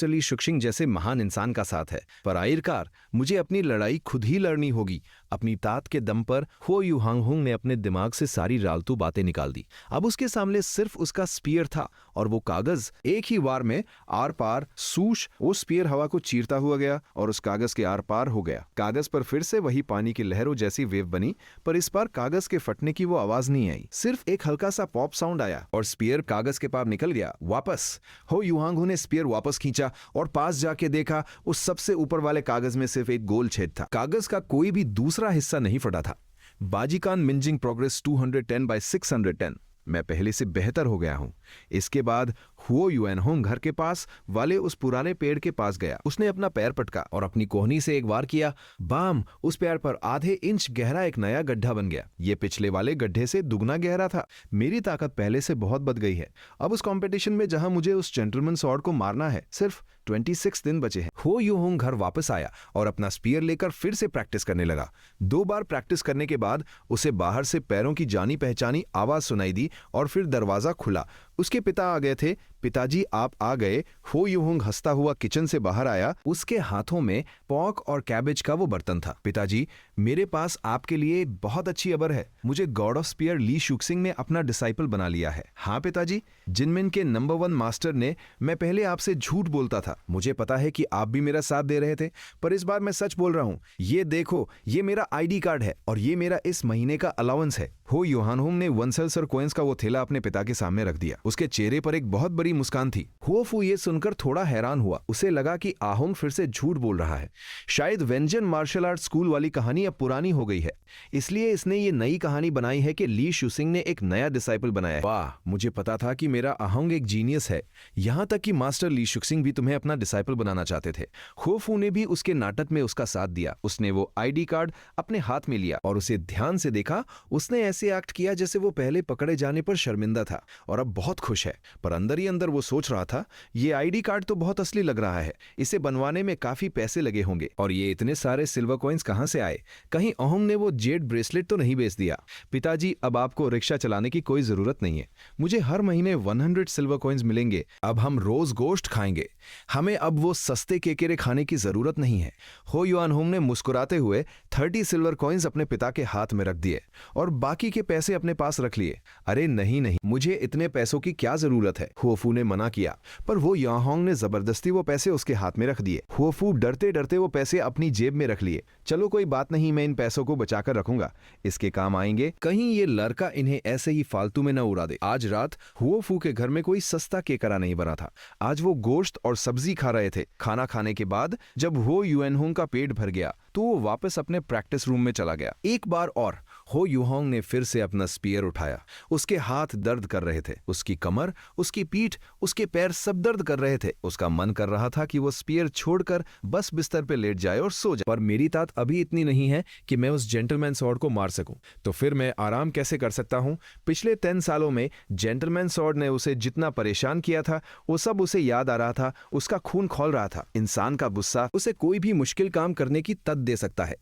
ली शुक्शिंग जैसे महान इंसान का साथ है, पर आखिरकार मुझे अपनी लड़ाई खुद ही लड़नी होगी। अपनी तात के दम पर हो युहांगहुंग ने अपने दिमाग से सारी रालतू बातें निकाल दी। अब उसके सामने सिर्फ उसका स्पीयर था और वो कागज। एक ही वार में आर पार सूश वो स्पीयर हवा को चीरता हुआ गया और उस कागज के आर पार हो गया। कागज पर फिर से वही पानी की लहरों जैसी वेव बनी, पर इस बार कागज के फटने की वो आवाज नहीं आई। सिर्फ एक हल्का सा पॉप साउंड आया और स्पीयर कागज के पार निकल गया वापस। हो युहांगहुंग ने स्पीयर वापस खींचा और पास जाके देखा, उस सबसे ऊपर वाले कागज में सिर्फ एक गोल छेद था। कागज का कोई भी दूसरा हिस्सा नहीं फटा था। बाजीकान मिंजिंग प्रोग्रेस 210 by 610। मैं पहले से बेहतर हो गया हूं। इसके बाद हुओ युएनहोंग घर के पास वाले उस पुराने पेड़ के पास गया। उसने अपना पैर पटका और अपनी कोहनी से एक वार किया। बाम! उस पैर पर आधे इंच गहरा एक नया गड्ढा बन गया। ये पिछले वाले गड्ढे से दुगना गहरा था। मेरी ताकत पहले से बहुत बढ़ गई है। अब उस कंपटीशन में जहां मुझे उस जेंटलमैन सॉर्ड को मारना है, सिर्फ 26 दिन बचे हैं। हो युहोंग घर वापस आया और अपना स्पीयर लेकर फिर से प्रैक्टिस करने लगा। 2 बार प्रैक्टिस करने के बाद उसे बाहर से पैरों की जानी पहचानी आवाज सुनाई दी और फिर दरवाजा खुला। उसके पिता आ गए थे। पिताजी, आप आ गए। हो युहोंग हंसता हुआ किचन से बाहर आया। उसके हाथों में पॉक और कैबेज का वो बर्तन था। पिताजी, मेरे पास आपके लिए बहुत अच्छी खबर है। मुझे गॉड ऑफ स्पीयर ली शुक्सिंग ने अपना डिसाइपल बना लिया है। हाँ पिताजी, जिनमिन के नंबर 1 मास्टर ने। मैं पहले आपसे झूठ बोलता था। मुझे पता है कि आप भी मेरा साथ दे रहे थे, पर इस बार मैं सच बोल रहा हूँ। ये देखो, ये मेरा आईडी कार्ड है और ये मेरा इस महीने का अलाउंस है। हो युहानहुंग ने 1 सेल्सर कॉइंस का वो थैला अपने पिता के सामने रख दिया। उसके चेहरे पर एक बहुत बड़ी मुस्कान थी। हुओ फू ये सुनकर थोड़ा हैरान हुआ। उसे लगा कि आहोंग फिर से झूठ बोल रहा है। शायद वेंजन मार्शल आर्ट स्कूल वाली कहानी अब पुरानी हो गई है, इसलिए इसने ये नई कहानी बनाई है कि ली शुसिंग ने एक नया डिसाइपल बनाया है। वाह, मुझे पता था कि मेरा आहोंग एक जीनियस है। यहां तक कि मास्टर ली शुक्सिंग भी तुम्हें अपना डिसाइपल बनाना चाहते थे। हो फू ने भी उसके नाटक में उसका साथ दिया। उसने वो आईडी कार्ड अपने हाथ में लिया और उसे ध्यान से देखा। उसने ऐसे एक्ट किया जैसे वो पहले पकड़े जाने पर शर्मिंदा था और अब बहुत खुश है, पर अंदर ही अंदर वो सोच रहा था, ये आईडी कार्ड तो बहुत असली लग रहा है। इसे बनवाने में काफी पैसे लगे होंगे और ये इतने सारे सिल्वर कॉइंस कहां से आए? कहीं अहोंग ने वो जेड ब्रेसलेट तो नहीं बेच दिया? पिताजी, अब आपको रिक्शा चलाने की कोई जरूरत नहीं है। मुझे हर महीने 100 सिल्वर कॉइंस मिलेंगे। अब हम रोज गोश्त खाएंगे। हमें अब वो सस्ते केकेरे खाने की जरूरत नहीं है। हो युआनहुंग ने मुस्कुराते हुए 30 सिल्वर कॉइंस अपने पिता के हाथ में रख दिए और बाकी के पैसे अपने पास रख लिए। अरे नहीं नहीं, मुझे इतने पैसों की क्या जरूरत है? हुओफू ने मना किया, पर वो याहोंग ने जबरदस्ती वो पैसे उसके हाथ में रख दिए। हुओफू डरते डरते वो पैसे अपनी जेब में रख लिए। चलो कोई बात नहीं, मैं इन पैसों को बचाकर रखूंगा, इसके काम आएंगे। कहीं ये लड़का इन्हें ऐसे ही फालतू में न उड़ा दे। आज रात हुओफू के घर में कोई सस्ता केकरा नहीं बना था। आज वो गोश्त और सब्जी खा रहे थे। खाना खाने के बाद जब हो युएनहुंग का पेट भर गया तो वो वापस अपने प्रैक्टिस रूम में चला गया। एक बार और हो युहोंग ने फिर से अपना स्पीयर उठाया। उसके हाथ दर्द कर रहे थे, उसकी कमर, उसकी पीठ, उसके पैर सब दर्द कर रहे थे। उसका मन कर रहा था कि वो स्पीयर छोड़कर बस बिस्तर पे लेट जाए और सो जाए, पर मेरी ताकत अभी इतनी नहीं है कि मैं उस जेंटलमैन सॉर्ड को मार सकूं। तो फिर मैं आराम कैसे कर सकता हूं? पिछले 10 सालों में जेंटलमैन सॉर्ड ने उसे जितना परेशान किया था वो सब उसे याद आ रहा था। उसका खून खौल रहा था। इंसान का गुस्सा उसे कोई भी मुश्किल काम करने की तद दे सकता है।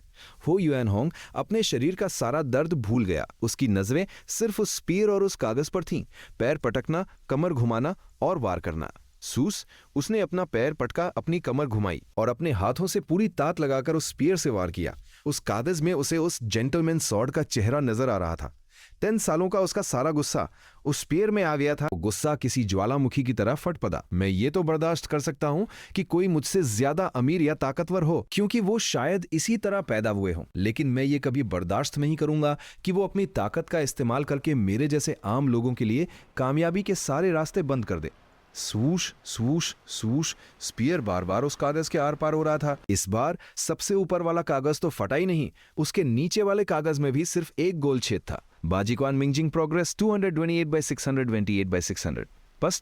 हो युएनहुंग अपने शरीर का सारा दर्द भूल गया। उसकी नजरें सिर्फ उस स्पीयर और उस कागज पर थीं। पैर पटकना, कमर घुमाना और वार करना। सूस, उसने अपना पैर पटका, अपनी कमर घुमाई और अपने हाथों से पूरी ताकत लगाकर उस स्पीयर से वार किया। उस कागज में उसे उस जेंटलमैन सॉर्ड का चेहरा नजर आ रहा था। 10 सालों का उसका सारा गुस्सा उस स्पीयर में आ गया था। गुस्सा किसी ज्वालामुखी की तरह फट पड़ा। मैं ये तो बर्दाश्त कर सकता हूं कि कोई मुझसे ज्यादा अमीर या ताकतवर हो, क्योंकि वो शायद इसी तरह पैदा हुए हों, लेकिन मैं ये कभी बर्दाश्त नहीं करूंगा कि वो अपनी ताकत का इस्तेमाल करके मेरे जैसे आम लोगों के लिए कामयाबी के सारे रास्ते बंद कर दे। स्वूश स्वूश स्वूश, स्पीयर बार बार उस कागज के आर पार हो रहा था। इस बार सबसे ऊपर वाला कागज तो फटा ही नहीं, उसके नीचे वाले कागज में भी सिर्फ एक गोल छेद था। बाजीक्वान मिंजिंग प्रोग्रेस 228 by 628 by 600। बस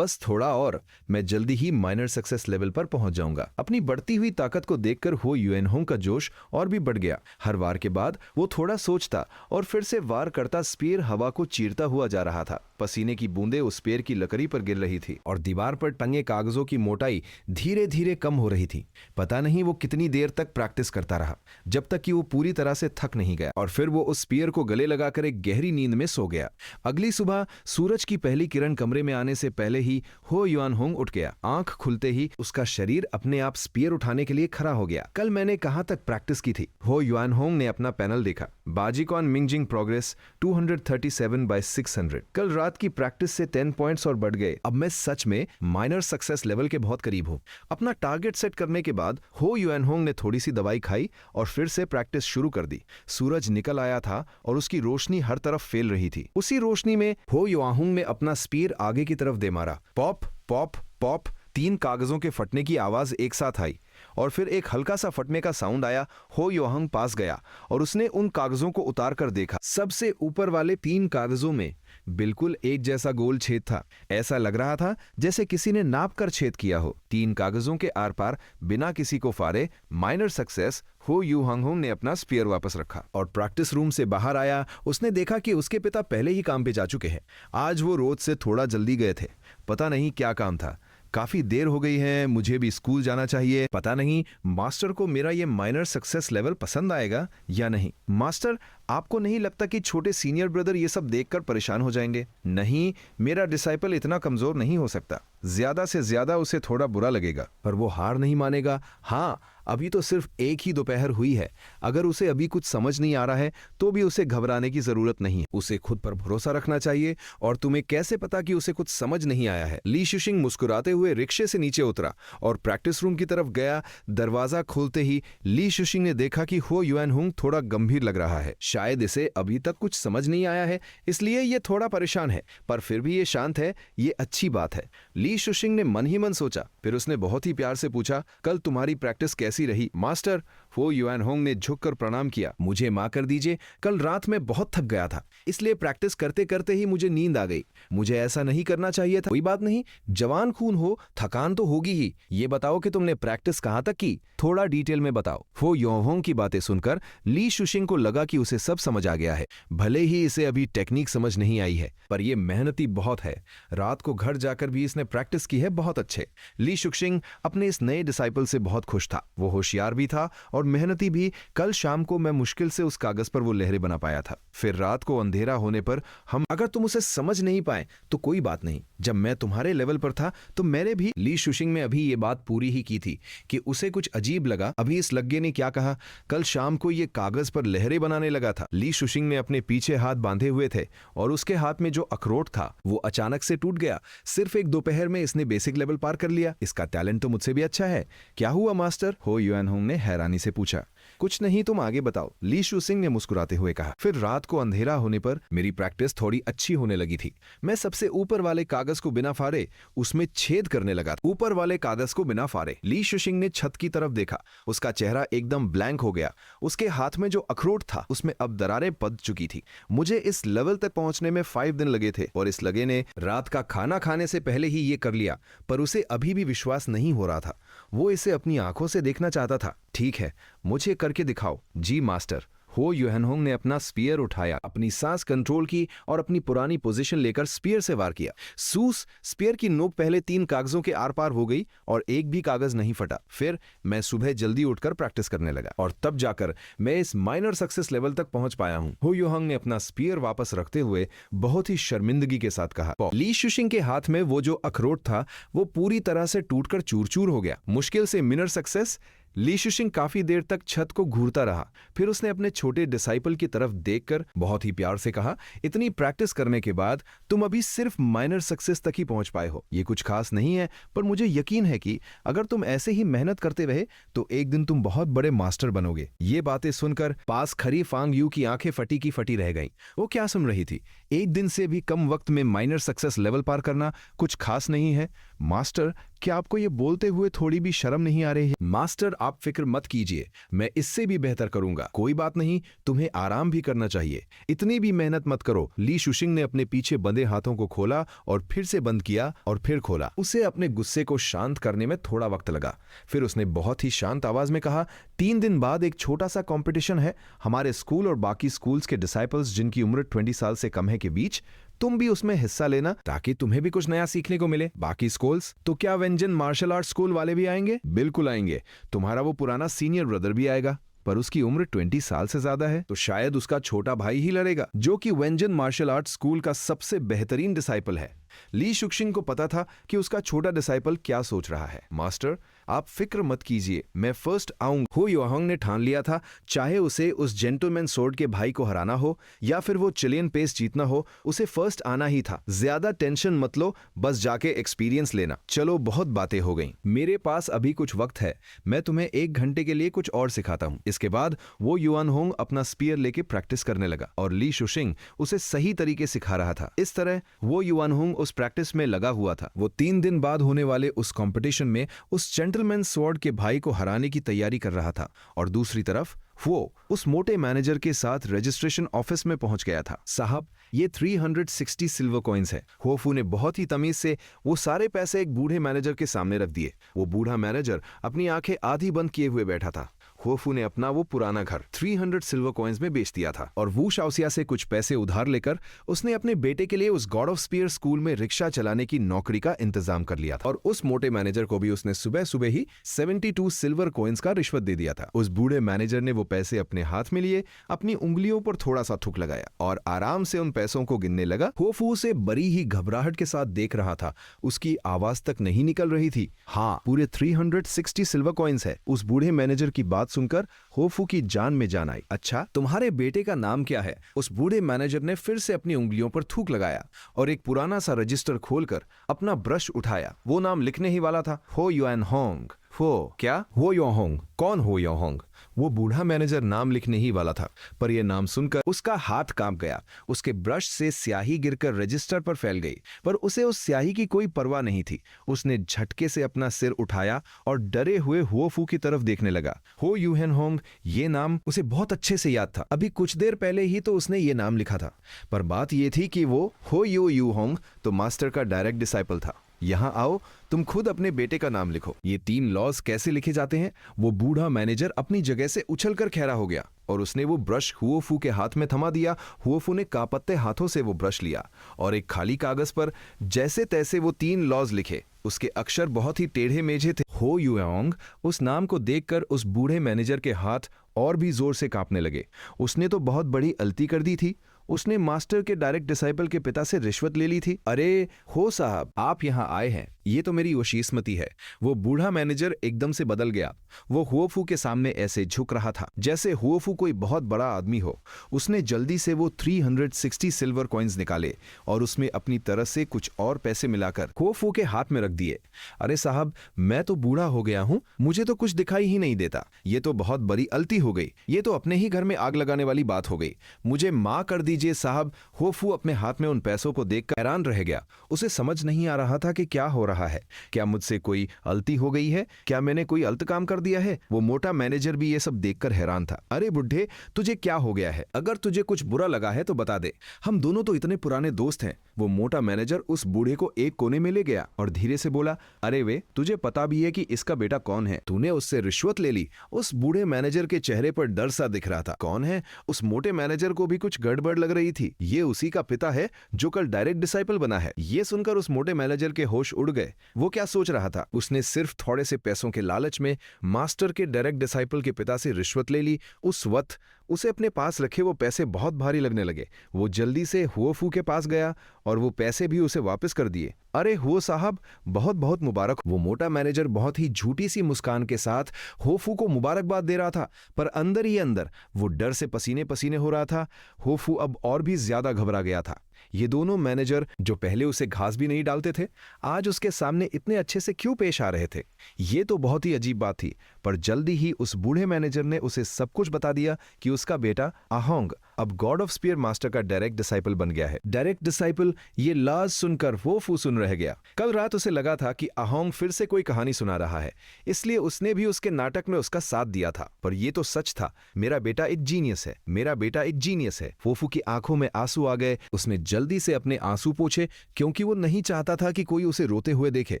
थोड़ा और मैं जल्दी ही माइनर सक्सेस लेवल पर पहुंच जाऊंगा। अपनी बढ़ती हुई ताकत को देखकर हो युएनहुंग का जोश और भी बढ़ गया। हर वार के बाद वो थोड़ा सोचता और फिर से वार करता। स्पीयर हवा को चीरता हुआ जा रहा था। पसीने की बूंदें उस पेड़ की लकड़ी पर गिर रही थी और दीवार पर टंगे कागजों की मोटाई धीरे धीरे कम हो रही थी। पता नहीं वो कितनी देर तक प्रैक्टिस करता रहा, जब तक कि वो पूरी तरह से थक नहीं गया और फिर वो उस स्पीयर को गले लगाकर एक गहरी नींद में सो गया। अगली सुबह सूरज की पहली किरण कमरे में आने से पहले ही हो युआनहोंग उठ गया। आंख खुलते ही उसका शरीर अपने आप स्पीयर उठाने के लिए खड़ा हो गया। कल मैंने कहां तक प्रैक्टिस की थी? हो युआनहोंग ने अपना पैनल देखा। बाजीकॉन मिंगजिंग प्रोग्रेस 237/600। कल रात की प्रैक्टिस से 10 पॉइंट्स और बढ़ गए। अब मैं सच में माइनर सक्सेस लेवल के बहुत करीब हूं। अपना टारगेट सेट करने के बाद हो युआनहोंग ने थोड़ी सी दवाई खाई और फिर से प्रैक्टिस शुरू कर दी। सूरज निकल आया था और उसकी रोशनी हर तरफ फैल रही थी। उसी रोशनी में हो युआनहोंग ने अपना स्पीयर आगे की तरफ दे मारा। पॉप पॉप पॉप 3 कागजों के फटने की आवाज एक साथ आई और फिर एक हल्का सा फटने का साउंड आया। हो युआनहोंग पास गया और उसने उन कागजों को उतार कर देखा। सबसे ऊपर वाले 3 कागजों में बिल्कुल एक जैसा गोल छेद था। ऐसा लग रहा था जैसे किसी ने नाप कर छेद किया हो। 3 कागजों के आर पार बिना किसी को फाड़े माइनर सक्सेस हो युआनहोंग ने अपना स्पीयर वापस रखा और प्रैक्टिस रूम से बाहर आया। उसने देखा कि उसके पिता पहले ही काम पे जा चुके हैं। आज वो रोज से थोड़ा जल्दी गए थे। पता नहीं क्या काम था। काफी देर हो गई है, मुझे भी स्कूल जाना चाहिए। पता नहीं मास्टर को मेरा ये माइनर सक्सेस लेवल पसंद आएगा या नहीं। मास्टर, आपको नहीं लगता कि छोटे सीनियर ब्रदर ये सब देखकर परेशान हो जाएंगे? नहीं, मेरा डिसाइपल इतना कमजोर नहीं हो सकता। ज्यादा से ज्यादा उसे थोड़ा बुरा लगेगा, पर वो हार नहीं मानेगा। हाँ, अभी तो सिर्फ एक ही दोपहर हुई है। अगर उसे अभी कुछ समझ नहीं आ रहा है तो भी उसे घबराने की जरूरत नहीं है। उसे खुद पर भरोसा रखना चाहिए। और तुम्हें कैसे पता कि उसे कुछ समझ नहीं आया है? ली शुशिंग मुस्कुराते हुए रिक्शे से नीचे उतरा और प्रैक्टिस रूम की तरफ गया। दरवाजा खोलते ही ली शुशिंग ने देखा कि हो युआनहोंग थोड़ा गंभीर लग रहा है। शायद इसे अभी तक कुछ समझ नहीं आया है, इसलिए ये थोड़ा परेशान है, पर फिर भी ये शांत है। ये अच्छी बात है, ली शुशिंग ने मन ही मन सोचा। फिर उसने बहुत ही प्यार से पूछा, कल तुम्हारी प्रैक्टिस कैसी रही? मास्टर, हो युआनहोंग ने झुककर प्रणाम किया। मुझे माफ कर दीजिए, कल रात में बहुत थक गया था, इसलिए प्रैक्टिस करते करते ही मुझे नींद आ गई। मुझे ऐसा नहीं करना चाहिए था। कोई बात नहीं, जवान खून हो, थकान तो होगी ही। ये बताओ कि तुमने प्रैक्टिस कहां तक की? थोड़ा डिटेल में बताओ। हो युआनहोंग की बातें सुनकर ली शुशिंग को लगा कि उसे सब समझ आ गया है। भले ही इसे अभी टेक्निक समझ नहीं आई है, पर यह मेहनती बहुत है। रात को घर जाकर भी इसने प्रैक्टिस की है बहुत अच्छे। ली शुशिंग अपने इस नए डिसाइपल से बहुत खुश था। वो होशियार भी था और मेहनती भी। कल शाम को मैं मुश्किल से उस कागज पर वो लहरें बना पाया था। फिर रात को अंधेरा होने पर अगर तुम उसे समझ नहीं पाए तो कोई बात नहीं। जब मैं तुम्हारे लेवल पर था तो मैंने भी। ली शुशिंग में अभी ये बात पूरी ही की थी कि उसे कुछ अजीब लगा। अभी इस लग्गे ने क्या कहा? कल शाम को ये कागज पर लहरें बनाने लगा था। ली शुशिंग ने अपने पीछे हाथ बांधे हुए थे और उसके हाथ में जो अखरोट था वो अचानक से टूट गया। सिर्फ एक दोपहर में इसने बेसिक लेवल पार कर लिया। इसका टैलेंट तो मुझसे भी अच्छा है। क्या हुआ मास्टर? हो युआनहोंग ने हैरानी से पूछा। कुछ नहीं, तुम आगे बताओ, ली शुशिंग ने मुस्कुराते हुए कहा। फिर रात को अंधेरा होने पर मेरी प्रैक्टिस थोड़ी अच्छी होने लगी थी। मैं सबसे ऊपर वाले कागज को बिना फाड़े उसमें छेद करने लगा। ऊपर वाले कागज को बिना फाड़े। ली शुशिंग ने छत की तरफ देखा। उसका चेहरा एकदम ब्लैंक हो गया। उसके हाथ में जो अखरोट था उसमें अब दरारें पड़ चुकी थी। मुझे इस लेवल तक पहुंचने में 5 दिन लगे थे और इस लगे ने रात का खाना खाने से पहले ही ये कर लिया, पर उसे अभी भी विश्वास नहीं हो रहा था। वो इसे अपनी आंखों से देखना चाहता था। ठीक है, मुझे करके दिखाओ। जी मास्टर। हो युआनहोंग ने अपना स्पीयर उठाया, अपनी सांस कंट्रोल की और अपनी पुरानी पोजीशन लेकर स्पीयर से वार किया। सूस स्पीयर की नोक पहले 3 कागजों के आर पार हो गई और एक भी कागज नहीं फटा। फिर मैं सुबह जल्दी उठकर प्रैक्टिस करने लगा और तब जाकर मैं इस माइनर सक्सेस लेवल तक पहुंच पाया हूं। हो युआनहोंग ने अपना स्पीयर वापस रखते हुए बहुत ही शर्मिंदगी के साथ कहा। ली शुशिंग के हाथ में वो जो अखरोट था वो पूरी तरह से टूटकर चूर-चूर हो गया। मुश्किल से मिनर सक्सेस। ली शुशिंग काफी देर तक छत को घूरता रहा। फिर उसने अपने छोटे डिसाइपल की तरफ देखकर बहुत ही प्यार से कहा, इतनी प्रैक्टिस करने के बाद तुम अभी सिर्फ माइनर सक्सेस तक ही पहुंच पाए हो। ये कुछ खास नहीं है, पर मुझे यकीन है कि अगर तुम ऐसे ही मेहनत करते रहे तो एक दिन तुम बहुत बड़े मास्टर बनोगे। ये बातें सुनकर पास खड़ी फांग यू की आंखें फटी की फटी रह गईं। वो क्या सुन रही थी? एक दिन से भी कम वक्त में माइनर सक्सेस लेवल पार करना कुछ खास नहीं है। मास्टर, क्या आपको ये बोलते हुए थोड़ी भी शर्म नहीं आ रही है? मास्टर, आप फिक्र मत कीजिए, मैं इससे भी बेहतर करूंगा। कोई बात नहीं, तुम्हें आराम भी करना चाहिए। इतनी भी मेहनत मत करो। ली शुशिंग ने अपने पीछे बंधे हाथों को खोला और फिर से बंद किया और फिर खोला। उसे अपने गुस्से को शांत करने में थोड़ा वक्त लगा। फिर उसने बहुत ही शांत आवाज में कहा, 3 दिन बाद एक छोटा सा कंपटीशन है हमारे स्कूल और बाकी स्कूल्स के डिसाइपल्स जिनकी उम्र 20 साल से कम है के बीच। तुम भी उसमें हिस्सा लेना ताकि तुम्हें भी कुछ नया सीखने को मिले। बाकी स्कूल्स तो क्या व्यंजन मार्शल आर्ट स्कूल वाले भी आएंगे? बिल्कुल आएंगे। तुम्हारा वो पुराना सीनियर ब्रदर भी आएगा, पर उसकी उम्र 20 साल से ज्यादा है, तो शायद उसका छोटा भाई ही लड़ेगा, जो कि व्यंजन मार्शल आर्ट स्कूल का सबसे बेहतरीन डिसाइपल है। ली शुक्शिंग को पता था कि उसका छोटा डिसाइपल क्या सोच रहा है। मास्टर, आप फिक्र मत कीजिए, मैं फर्स्ट आऊंगा। हो युआंग ने ठान लिया था, चाहे उसे उस जेंटलमैन सोर्ड के भाई को हराना हो या फिर वो चिलियन पेस जीतना हो, उसे फर्स्ट आना ही था। ज्यादा टेंशन मत लो, बस जाके एक्सपीरियंस लेना। चलो, बहुत बातें हो गईं, मेरे पास अभी कुछ वक्त है, मैं तुम्हें 1 घंटे के लिए कुछ और सिखाता हूँ। इसके बाद वो युआन होंग अपना स्पीयर लेके प्रैक्टिस करने लगा और ली शुशिंग उसे सही तरीके सिखा रहा था। इस तरह वो युआन होंग उस प्रैक्टिस में लगा हुआ था। वो 3 दिन बाद होने वाले उस कंपटीशन में उस जेंटलमैन स्वॉर्ड के भाई को हराने की तैयारी कर रहा था, और दूसरी तरफ वो उस मोटे मैनेजर के साथ रजिस्ट्रेशन ऑफिस में पहुंच गया था। साहब, ये 360 सिल्वर कॉइन्स है। होफू ने बहुत ही तमीज से वो सारे पैसे एक बूढ़े मैनेजर के सामने रख दिए। वो बूढ़ा मैनेजर अपनी आंखें आधी बंद किए हुए बैठा था। होफू ने अपना वो पुराना घर 300 सिल्वर कॉइन्स में बेच दिया था, और वू शाओसिया से कुछ पैसे उधार लेकर उसने अपने बेटे के लिए उस गॉड ऑफ स्पीयर स्कूल में रिक्शा चलाने की नौकरी का इंतजाम कर लिया था। और उस मोटे मैनेजर को भी उसने सुबह सुबह ही 72 सिल्वर कॉइन्स का रिश्वत दे दिया था। उस बूढ़े मैनेजर ने वो पैसे अपने हाथ में लिए, अपनी उंगलियों पर थोड़ा सा थूक लगाया और आराम से उन पैसों को गिनने लगा। होफू उसे बड़ी ही घबराहट के साथ देख रहा था, उसकी आवाज तक नहीं निकल रही थी। हाँ, पूरे 360 सिल्वर कॉइन्स है। उस बूढ़े मैनेजर की बात सुनकर होफू की जान में जान आई। अच्छा, तुम्हारे बेटे का नाम क्या है? उस बूढ़े मैनेजर ने फिर से अपनी उंगलियों पर थूक लगाया और एक पुराना सा रजिस्टर खोलकर अपना ब्रश उठाया। वो नाम लिखने ही वाला था, हो युआन होंग। हो क्या? हो युआन होंग? कौन हो युआन होंग? वो बूढ़ा मैनेजर नाम लिखने ही वाला था, पर यह नाम सुनकर उसका हाथ कांप गया। उसके ब्रश से स्याही गिरकर रजिस्टर पर फैल गई, पर उसे उस स्याही की कोई परवाह नहीं थी। उसने झटके से अपना सिर उठाया और डरे हुए होफू की तरफ देखने लगा। हो युआन होंग, ये नाम उसे बहुत अच्छे से याद था। अभी कुछ देर पहले ही तो उसने ये नाम लिखा था, पर बात यह थी कि वो हो यू होंग तो मास्टर का डायरेक्ट डिसाइपल था। यहाँ आओ, तुम खुद अपने बेटे का नाम लिखो। ये 3 लॉज कैसे लिखे जाते हैं? वो बूढ़ा मैनेजर अपनी जगह से उछलकर खड़ा हो गया और उसने वो ब्रश हुओफू के हाथ में थमा दिया। हुओफू ने कांपते हाथों से वो ब्रश लिया और एक खाली कागज पर जैसे तैसे वो 3 लॉज लिखे। उसके अक्षर बहुत ही टेढ़े मेढ़े थे। हो युआंग, उस नाम को देखकर उस बूढ़े मैनेजर के हाथ और भी जोर से कांपने लगे। उसने तो बहुत बड़ी गलती कर दी थी। उसने मास्टर के डायरेक्ट डिसाइपल के पिता से रिश्वत ले ली थी। अरे हो साहब, आप यहाँ आए हैं, ये तो मेरी वशीस्मती है। वो बूढ़ा मैनेजर एकदम से बदल गया। वो हुओफू के सामने ऐसे झुक रहा था जैसे हुओफू कोई बहुत बड़ा आदमी हो। उसने जल्दी से वो 360 सिल्वर कॉइन्स निकाले और उसमें अपनी तरफ से कुछ और पैसे मिलाकर हुओफू के हाथ में रख दिए। अरे साहब, मैं तो बूढ़ा हो गया हूँ, मुझे तो कुछ दिखाई ही नहीं देता। ये तो बहुत बड़ी गलती हो गई। ये तो अपने ही घर में आग लगाने वाली बात हो गई। मुझे माँ कर दीजिए साहब। होफू अपने हाथ में उन पैसों को देखकर हैरान रह गया। उसे समझ नहीं आ रहा था कि क्या हो रहा है। क्या मुझसे कोई गलती हो गई है? क्या मैंने कोई गलत काम कर दिया है? वो मोटा मैनेजर भी ये सब देखकर हैरान था। अरे बुढ़े, तुझे क्या हो गया है? अगर तुझे कुछ बुरा लगा है तो बता दे, हम दोनों तो इतने पुराने दोस्त हैं। वो मोटा मैनेजर उस बूढ़े को एक कोने में ले गया और धीरे से बोला, अरे वे, तुझे पता भी है कि इसका बेटा कौन है? तूने उससे रिश्वत ले ली। उस बूढ़े मैनेजर के चेहरे पर डर सा दिख रहा था। कौन है? उस मोटे मैनेजर को भी कुछ गड़बड़ लग रही थी। ये उसी का पिता है जो कल डायरेक्ट डिसाइपल बना है। ये सुनकर उस मोटे मैनेजर के होश उड़ गए। वो क्या सोच रहा था? उसने सिर्फ थोड़े से पैसों के लालच में मास्टर के डायरेक्ट डिसाइपल के पिता से रिश्वत ले ली। उस वक्त उसे अपने पास रखे वो पैसे बहुत भारी लगने लगे। वो जल्दी से हुओफू के पास गया और वो पैसे भी उसे वापस कर दिए। अरे हुओ साहब, बहुत बहुत मुबारक। वो मोटा मैनेजर बहुत ही झूठी सी मुस्कान के साथ होफू को मुबारकबाद दे रहा था, पर अंदर ही अंदर वो डर से पसीने पसीने हो रहा था। होफू अब और भी ज्यादा घबरा गया था। ये दोनों मैनेजर जो पहले उसे घास भी नहीं डालते थे, आज उसके सामने इतने अच्छे से क्यों पेश आ रहे थे? ये तो बहुत ही अजीब बात थी। पर जल्दी ही उस बूढ़े मैनेजर ने उसे सब कुछ बता दिया कि उसका बेटा अहोंग अब गॉड ऑफ स्पीयर मास्टर का डायरेक्ट डिसाइपल बन गया है। डायरेक्ट डिसाइपल, ये लाज सुनकर होफू सुन रह गया। कल रात उसे लगा था कि अहोंग फिर से कोई कहानी सुना रहा है, इसलिए उसने भी उसके नाटक में उसका साथ दिया था। पर यह तो सच था। मेरा बेटा एक जीनियस है, मेरा बेटा एक जीनियस है। होफू की आंखों में आंसू आ गए। उसने जल्दी से अपने आंसू पोंछे, क्योंकि वो नहीं चाहता था कि कोई उसे रोते हुए देखे।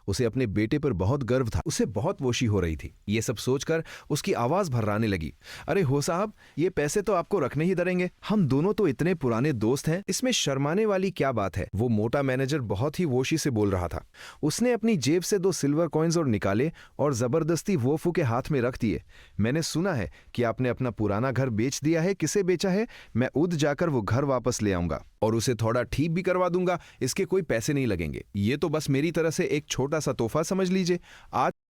उसे अपने बेटे पर बहुत गर्व था। उसे बहुत वोशी हो रही थी। ये सब सोचकर उसकी आवाज भर्राने लगी। अरे हो साहब, ये पैसे तो आपको रखने ही धरेंगे करेंगे? हम दोनों तो इतने पुराने दोस्त हैं, इसमें शर्माने वाली क्या बात है? वो मोटा मैनेजर बहुत ही वोशी से बोल रहा था। उसने अपनी जेब से 2 सिल्वर कॉइन्स और निकाले और जबरदस्ती वोफू के हाथ में रख दिए। मैंने सुना है कि आपने अपना पुराना घर बेच दिया है। किसे बेचा है? मैं उद जाकर वो घर वापस ले आऊंगा और उसे थोड़ा ठीक भी करवा दूंगा। इसके कोई पैसे नहीं लगेंगे। ये तो बस मेरी तरह से एक छोटा सा तोहफा समझ लीजिए। आज